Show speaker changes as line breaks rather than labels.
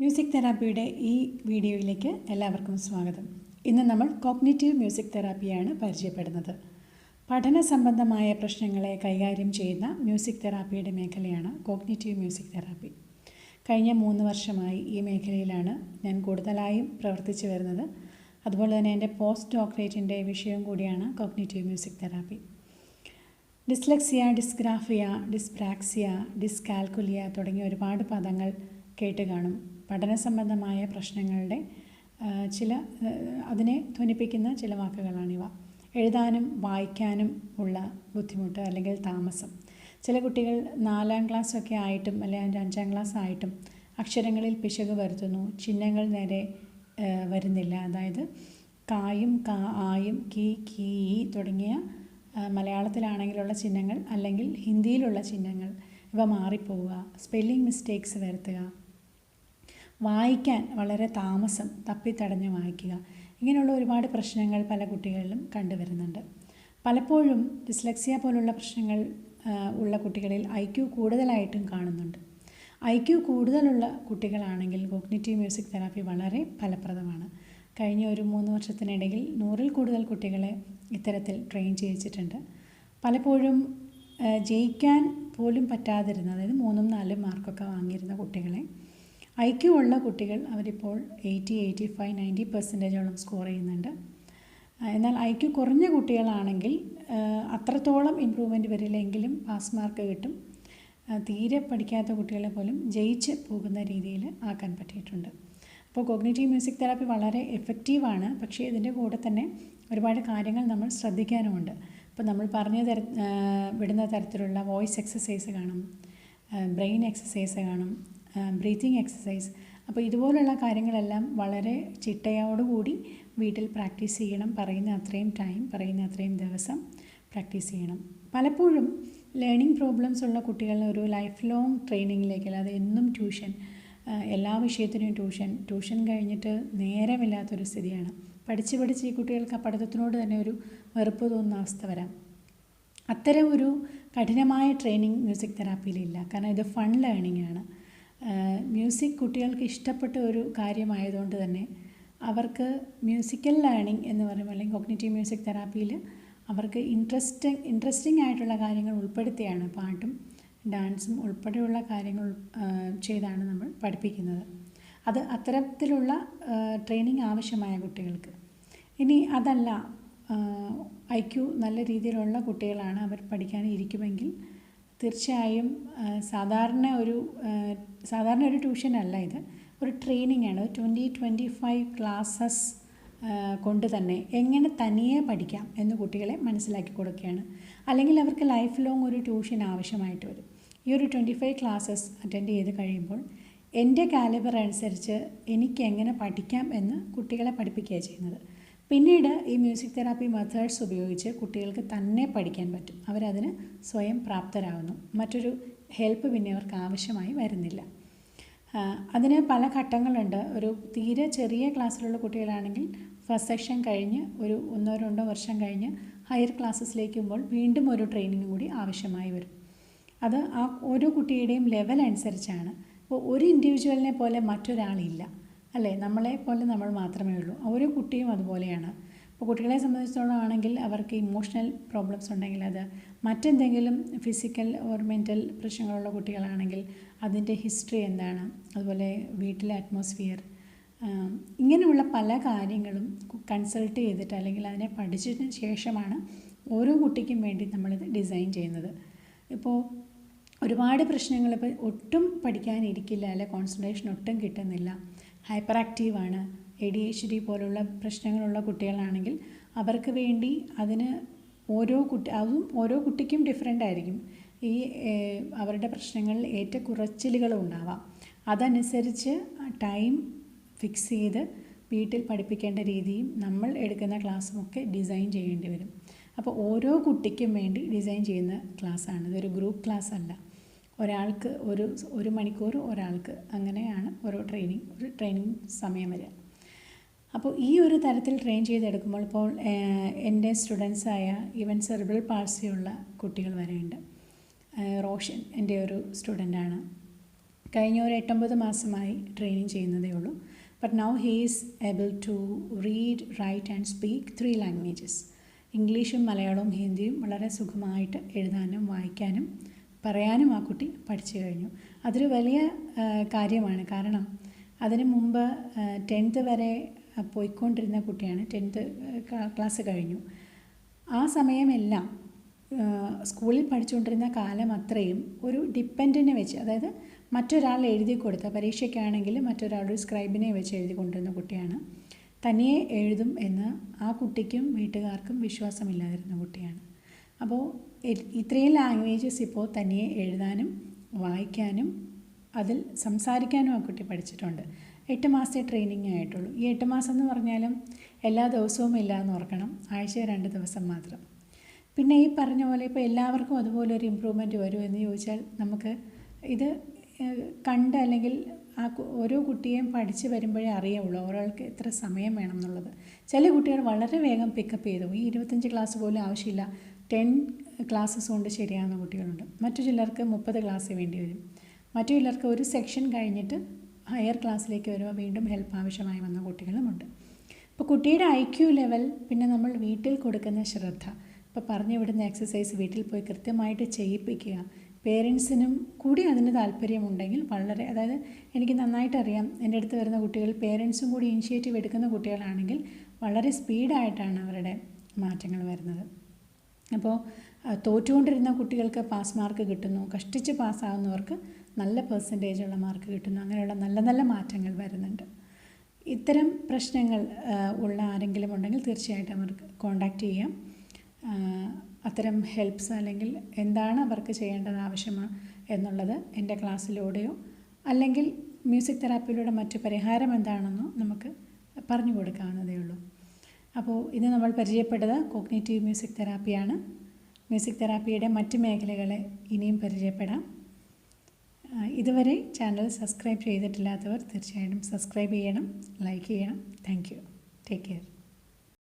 Music തെറാപ്പിയുടെ ഈ വീഡിയോയിലേക്ക് എല്ലാവർക്കും സ്വാഗതം. ഇന്ന് നമ്മൾ കോഗ്നിറ്റീവ് മ്യൂസിക് തെറാപ്പിയാണ് പരിചയപ്പെടുന്നത്. പഠന സംബന്ധമായ പ്രശ്നങ്ങളെ കൈകാര്യം ചെയ്യുന്ന മ്യൂസിക് തെറാപ്പിയുടെ മേഖലയാണ് കോഗ്നിറ്റീവ് മ്യൂസിക് തെറാപ്പി. കഴിഞ്ഞ 3 വർഷമായി ഈ മേഖലയിലാണ് ഞാൻ കൂടുതലായും പ്രവർത്തിച്ചു വരുന്നത്. അതുപോലെ തന്നെ എൻ്റെ പോസ്റ്റ് ഡോക്ടറേറ്റിൻ്റെ വിഷയവും കൂടിയാണ് cognitive music therapy. Dyslexia, dysgraphia, dyspraxia, dyscalculia തുടങ്ങിയ ഒരുപാട് പദങ്ങൾ കേട്ട് കാണും. പഠന സംബന്ധമായ പ്രശ്നങ്ങളുടെ അതിനെ ധ്വനിപ്പിക്കുന്ന ചില വാക്കുകളാണിവ. എഴുതാനും വായിക്കാനും ഉള്ള ബുദ്ധിമുട്ട് അല്ലെങ്കിൽ താമസം. ചില കുട്ടികൾ 4ാം ക്ലാസ്സൊക്കെ ആയിട്ടും അല്ലെങ്കിൽ 5ാം ക്ലാസ് ആയിട്ടും അക്ഷരങ്ങളിൽ പിശക് വരുത്തുന്നു. ചിഹ്നങ്ങൾ നേരെ വരുന്നില്ല. അതായത് കായും ആയും കീ കീ തുടങ്ങിയ മലയാളത്തിലാണെങ്കിലുള്ള ചിഹ്നങ്ങൾ അല്ലെങ്കിൽ ഹിന്ദിയിലുള്ള ചിഹ്നങ്ങൾ ഇവ മാറിപ്പോവുക, സ്പെല്ലിംഗ് മിസ്റ്റേക്സ് വരുത്തുക, വായിക്കാൻ വളരെ താമസം, തപ്പിത്തടഞ്ഞ് വായിക്കുക, ഇങ്ങനെയുള്ള ഒരുപാട് പ്രശ്നങ്ങൾ പല കുട്ടികളിലും കണ്ടുവരുന്നുണ്ട്. പലപ്പോഴും ഡിസ്ലെക്സിയ പോലുള്ള പ്രശ്നങ്ങൾ ഉള്ള കുട്ടികളിൽ IQ കൂടുതലായിട്ടും കാണുന്നുണ്ട്. IQ കൂടുതലുള്ള കുട്ടികളാണെങ്കിൽ കോഗ്നിറ്റീവ് മ്യൂസിക് തെറാപ്പി വളരെ ഫലപ്രദമാണ്. കഴിഞ്ഞ ഒരു 3 വർഷത്തിനിടയിൽ 100-ൽ കൂടുതൽ കുട്ടികളെ ഇത്തരത്തിൽ ട്രെയിൻ ചെയ്യിച്ചിട്ടുണ്ട്. പലപ്പോഴും ജയിക്കാൻ പോലും പറ്റാതിരുന്ന, അതായത് 3ഉം 4ഉം മാർക്കൊക്കെ വാങ്ങിയിരുന്ന കുട്ടികളെ IQ ഉള്ള കുട്ടികൾ അവരിപ്പോൾ 80, 85, 90% സ്കോർ ചെയ്യുന്നുണ്ട്. എന്നാൽ IQ കുറഞ്ഞ കുട്ടികളാണെങ്കിൽ അത്രത്തോളം ഇമ്പ്രൂവ്മെൻറ്റ് വരില്ലെങ്കിലും പാസ് മാർക്ക് കിട്ടും. തീരെ പഠിക്കാത്ത കുട്ടികളെ പോലും ജയിച്ച് പോകുന്ന രീതിയിൽ ആക്കാൻ പറ്റിയിട്ടുണ്ട്. അപ്പോൾ കോഗ്നിറ്റീവ് മ്യൂസിക് തെറാപ്പി വളരെ എഫക്റ്റീവാണ്. പക്ഷേ ഇതിൻ്റെ കൂടെ തന്നെ ഒരുപാട് കാര്യങ്ങൾ നമ്മൾ ശ്രദ്ധിക്കാനുമുണ്ട്. ഇപ്പോൾ നമ്മൾ വിടുന്ന തരത്തിലുള്ള വോയിസ് എക്സസൈസ് കാണും, ബ്രെയിൻ എക്സസൈസ് കാണും, ബ്രീത്തിങ് എക്സസൈസ്. അപ്പോൾ ഇതുപോലുള്ള കാര്യങ്ങളെല്ലാം വളരെ ചിട്ടയോടുകൂടി വീട്ടിൽ പ്രാക്ടീസ് ചെയ്യണം. പറയുന്ന അത്രയും ടൈം, പറയുന്ന അത്രയും ദിവസം പ്രാക്ടീസ് ചെയ്യണം. പലപ്പോഴും ലേണിംഗ് പ്രോബ്ലംസ് ഉള്ള കുട്ടികളെ ഒരു ലൈഫ് ലോങ് ട്രെയിനിങ്ങിലേക്ക്, അല്ലാതെ എന്നും ട്യൂഷൻ, എല്ലാ വിഷയത്തിനും ട്യൂഷൻ കഴിഞ്ഞിട്ട് നേരമില്ലാത്തൊരു സ്ഥിതിയാണ്. പഠിച്ച് ഈ കുട്ടികൾക്ക് ആ പഠിത്തത്തിനോട് തന്നെ ഒരു വെറുപ്പ് തോന്നുന്ന അവസ്ഥ വരാം. അത്തരം ഒരു കഠിനമായ ട്രെയിനിങ് മ്യൂസിക് തെറാപ്പിയിലില്ല. കാരണം ഇത് ഫൺ ലേണിംഗ് ആണ്. മ്യൂസിക് കുട്ടികൾക്ക് ഇഷ്ടപ്പെട്ട ഒരു കാര്യമായതുകൊണ്ട് തന്നെ അവർക്ക് മ്യൂസിക്കൽ ലേണിംഗ് എന്ന് പറയുമ്പോൾ, അല്ലെങ്കിൽ കോഗ്നിറ്റീവ് മ്യൂസിക് തെറാപ്പിയിൽ അവർക്ക് ഇൻട്രസ്റ്റിംഗ് ആയിട്ടുള്ള കാര്യങ്ങൾ ഉൾപ്പെടുത്തിയാണ് പാട്ടും ഡാൻസും ഉൾപ്പെടെയുള്ള കാര്യങ്ങൾ ചെയ്താണ് നമ്മൾ പഠിപ്പിക്കുന്നത്. അത് അത്തരത്തിലുള്ള ട്രെയിനിങ് ആവശ്യമായ കുട്ടികൾക്ക്. ഇനി അതല്ല, IQ നല്ല രീതിയിലുള്ള കുട്ടികളാണ്, അവർ പഠിക്കാൻ ഇരിക്കുമെങ്കിൽ തീർച്ചയായും സാധാരണ ഒരു ട്യൂഷനല്ല, ഇത് ഒരു ട്രെയിനിങ് ആണ്. 20-25 ക്ലാസ്സസ് കൊണ്ട് തന്നെ എങ്ങനെ തനിയെ പഠിക്കാം എന്ന് കുട്ടികളെ മനസ്സിലാക്കി കൊടുക്കുകയാണ്. അല്ലെങ്കിൽ അവർക്ക് ലൈഫ് ലോങ് ഒരു ട്യൂഷൻ ആവശ്യമായിട്ട് വരും. ഈ ഒരു 25 ക്ലാസ്സസ് അറ്റൻഡ് ചെയ്ത് കഴിയുമ്പോൾ എൻ്റെ കാലിബർ അനുസരിച്ച് എനിക്ക് എങ്ങനെ പഠിക്കാം എന്ന് കുട്ടികളെ പഠിപ്പിക്കുകയാണ് ചെയ്യുന്നത്. പിന്നീട് ഈ മ്യൂസിക് തെറാപ്പി മെത്തേഡ്സ് ഉപയോഗിച്ച് കുട്ടികൾക്ക് തന്നെ പഠിക്കാൻ പറ്റും. അവരതിന് സ്വയം പ്രാപ്തരാകുന്നു. മറ്റൊരു ഹെൽപ്പ് പിന്നെ അവർക്ക് ആവശ്യമായി വരുന്നില്ല. അതിന് പല ഘട്ടങ്ങളുണ്ട്. ഒരു തീരെ ചെറിയ ക്ലാസ്സിലുള്ള കുട്ടികളാണെങ്കിൽ ഫസ്റ്റ് സെക്ഷൻ കഴിഞ്ഞ് ഒരു 1-2 വർഷം കഴിഞ്ഞ് ഹയർ ക്ലാസ്സസിലേക്കുമ്പോൾ വീണ്ടും ഒരു ട്രെയിനിങ് കൂടി ആവശ്യമായി വരും. അത് ആ ഓരോ കുട്ടിയുടെയും ലെവൽ അനുസരിച്ചാണ്. ഇപ്പോൾ ഒരു ഇൻഡിവിജ്വലിനെ പോലെ മറ്റൊരാളില്ല, അല്ലേ? നമ്മളെ പോലെ നമ്മൾ മാത്രമേ ഉള്ളൂ. ഓരോ കുട്ടിയും അതുപോലെയാണ്. ഇപ്പോൾ കുട്ടികളെ സംബന്ധിച്ചിടത്തോളം ആണെങ്കിൽ അവർക്ക് ഇമോഷണൽ പ്രോബ്ലംസ് ഉണ്ടെങ്കിൽ, അത് മറ്റെന്തെങ്കിലും ഫിസിക്കൽ ഓർ മെൻ്റൽ പ്രശ്നങ്ങളുള്ള കുട്ടികളാണെങ്കിൽ അതിൻ്റെ ഹിസ്റ്ററി എന്താണ്, അതുപോലെ വീട്ടിലെ അറ്റ്മോസ്ഫിയർ, ഇങ്ങനെയുള്ള പല കാര്യങ്ങളും കൺസൾട്ട് ചെയ്തിട്ട് അല്ലെങ്കിൽ അതിനെ പഠിച്ചതിന് ശേഷമാണ് ഓരോ കുട്ടിക്കും വേണ്ടി നമ്മളിത് ഡിസൈൻ ചെയ്യുന്നത്. ഇപ്പോൾ ഒരുപാട് പ്രശ്നങ്ങൾ, ഇപ്പോൾ ഒട്ടും പഠിക്കാനിരിക്കില്ല, അല്ലെ കോൺസെൻട്രേഷൻ ഒട്ടും കിട്ടുന്നില്ല, ഹൈപ്പർ ആക്റ്റീവാണ്, ADHD പോലുള്ള പ്രശ്നങ്ങളുള്ള കുട്ടികളാണെങ്കിൽ അവർക്ക് വേണ്ടി അതും ഓരോ കുട്ടിക്കും ഡിഫറെൻ്റ് ആയിരിക്കും. ഈ അവരുടെ പ്രശ്നങ്ങളിൽ ഏറ്റക്കുറച്ചിലുകളും ഉണ്ടാവാം. അതനുസരിച്ച് ടൈം ഫിക്സ് ചെയ്ത് വീട്ടിൽ പഠിപ്പിക്കേണ്ട രീതിയും നമ്മൾ എടുക്കുന്ന ക്ലാസ്സുമൊക്കെ ഡിസൈൻ ചെയ്യേണ്ടി വരും. അപ്പോൾ ഓരോ കുട്ടിക്കും വേണ്ടി ഡിസൈൻ ചെയ്യുന്ന ക്ലാസ്സാണ്. ഇതൊരു ഗ്രൂപ്പ് ക്ലാസ് അല്ല. ഒരാൾക്ക് ഒരു മണിക്കൂർ ഒരാൾക്ക്, അങ്ങനെയാണ് ഒരു ട്രെയിനിങ് സമയം വരിക. അപ്പോൾ ഈ ഒരു തരത്തിൽ ട്രെയിൻ ചെയ്തെടുക്കുമ്പോൾ ഇപ്പോൾ എൻ്റെ സ്റ്റുഡൻസായ ഈവൻ സെറിബ്രൽ പാൾസിയുള്ള കുട്ടികൾ വരെയുണ്ട്. റോഷൻ എൻ്റെ ഒരു സ്റ്റുഡൻ്റാണ്. കഴിഞ്ഞ ഒരു 8-9 മാസമായി ട്രെയിനിങ് ചെയ്യുന്നതേ ഉള്ളൂ. But now he is able to read, write and speak 3 languages. ഇംഗ്ലീഷും മലയാളവും ഹിന്ദിയും വളരെ സുഖമായിട്ട് എഴുതാനും വായിക്കാനും പറയാനും ആ കുട്ടി പഠിച്ചു കഴിഞ്ഞു. അതൊരു വലിയ കാര്യമാണ്. കാരണം അതിനു മുമ്പ് 10th വരെ പോയിക്കൊണ്ടിരുന്ന കുട്ടിയാണ്. 10th ക്ലാസ് കഴിഞ്ഞു. ആ സമയമെല്ലാം സ്കൂളിൽ പഠിച്ചുകൊണ്ടിരുന്ന കാലം അത്രയും ഒരു ഡിപ്പെൻഡിനെ വെച്ച്, അതായത് മറ്റൊരാൾ എഴുതി കൊടുത്ത പരീക്ഷയ്ക്കാണെങ്കിൽ മറ്റൊരാളൊരു സ്ക്രൈബിനെ വെച്ച് എഴുതി കൊണ്ടിരുന്ന കുട്ടിയാണ്. തനിയെ എഴുതും എന്ന് ആ കുട്ടിക്കും വീട്ടുകാർക്കും വിശ്വാസമില്ലാതിരുന്ന കുട്ടിയാണ്. അപ്പോൾ ഇത്രയും ലാംഗ്വേജസ് ഇപ്പോൾ തനിയെ എഴുതാനും വായിക്കാനും അതിൽ സംസാരിക്കാനും ആ കുട്ടി പഠിച്ചിട്ടുണ്ട്. 8 മാസത്തെ ട്രെയിനിങ് ആയിട്ടുള്ളൂ. ഈ 8 മാസം എന്ന് പറഞ്ഞാലും എല്ലാ ദിവസവും ഇല്ല എന്ന് ഓർക്കണം. ആഴ്ചയിൽ 2 ദിവസം മാത്രം. പിന്നെ ഈ പറഞ്ഞ പോലെ ഇപ്പോൾ എല്ലാവർക്കും അതുപോലെ ഒരു ഇമ്പ്രൂവ്മെൻറ്റ് വരുമോ എന്ന് ചോദിച്ചാൽ നമുക്ക് ഇത് കണ്ട് അല്ലെങ്കിൽ ആ ഓരോ കുട്ടിയെയും പഠിച്ച് വരുമ്പോഴേ അറിയുള്ളൂ ഒരാൾക്ക് എത്ര സമയം വേണം എന്നുള്ളത്. ചില കുട്ടികൾ വളരെ വേഗം പിക്കപ്പ് ചെയ്തു. ഈ 25 ക്ലാസ് പോലും ആവശ്യമില്ല, 10 ക്ലാസ്സസ് കൊണ്ട് ശരിയാകുന്ന കുട്ടികളുണ്ട്. മറ്റു ചിലർക്ക് 30 ക്ലാസ് വേണ്ടി വരും. മറ്റു ചിലർക്ക് ഒരു സെക്ഷൻ കഴിഞ്ഞിട്ട് ഹയർ ക്ലാസ്സിലേക്ക് വരുമ്പോൾ വീണ്ടും ഹെൽപ്പ് ആവശ്യമായി വന്ന കുട്ടികളുമുണ്ട്. ഇപ്പോൾ കുട്ടിയുടെ IQ ലെവൽ, പിന്നെ നമ്മൾ വീട്ടിൽ കൊടുക്കുന്ന ശ്രദ്ധ, ഇപ്പോൾ പറഞ്ഞു വിടുന്ന എക്സസൈസ് വീട്ടിൽ പോയി കൃത്യമായിട്ട് ചെയ്യിപ്പിക്കുക, പേരൻസിനും കൂടി അതിന് താല്പര്യമുണ്ടെങ്കിൽ വളരെ, അതായത് എനിക്ക് നന്നായിട്ടറിയാം എൻ്റെ അടുത്ത് വരുന്ന കുട്ടികൾ പേരൻസും കൂടി ഇനിഷ്യേറ്റീവ് എടുക്കുന്ന കുട്ടികളാണെങ്കിൽ വളരെ സ്പീഡായിട്ടാണ് അവരുടെ മാറ്റങ്ങൾ വരുന്നത്. അപ്പോൾ തോറ്റുകൊണ്ടിരുന്ന കുട്ടികൾക്ക് പാസ് മാർക്ക് കിട്ടുന്നു, കഷ്ടിച്ച് പാസ്സാകുന്നവർക്ക് നല്ല പെർസെൻറ്റേജുള്ള മാർക്ക് കിട്ടുന്നു. അങ്ങനെയുള്ള നല്ല നല്ല മാറ്റങ്ങൾ വരുന്നുണ്ട്. ഇത്തരം പ്രശ്നങ്ങൾ ഉള്ള ആരെങ്കിലും ഉണ്ടെങ്കിൽ തീർച്ചയായിട്ടും അവർക്ക് കോൺടാക്റ്റ് ചെയ്യാം. അത്തരം ഹെൽപ്സ് അല്ലെങ്കിൽ എന്താണ് അവർക്ക് ചെയ്യേണ്ടത് ആവശ്യമാണ് എന്നുള്ളത് എൻ്റെ ക്ലാസ്സിലൂടെയോ അല്ലെങ്കിൽ മ്യൂസിക് തെറാപ്പിയിലൂടെ മറ്റു പരിഹാരം എന്താണെന്നോ നമുക്ക് പറഞ്ഞു കൊടുക്കാവുന്നതേ ഉള്ളൂ. അപ്പോൾ ഇത് നമ്മൾ പരിചയപ്പെട്ടത് കോഗ്നിറ്റീവ് മ്യൂസിക് തെറാപ്പിയാണ്. മ്യൂസിക് തെറാപ്പിയുടെ മറ്റ് മേഖലകളെ ഇനിയും പരിചയപ്പെടാം. ഇതുവരെ ചാനൽ സബ്സ്ക്രൈബ് ചെയ്തിട്ടില്ലാത്തവർ തീർച്ചയായിട്ടും സബ്സ്ക്രൈബ് ചെയ്യണം, ലൈക്ക് ചെയ്യണം. Thank you. Take care.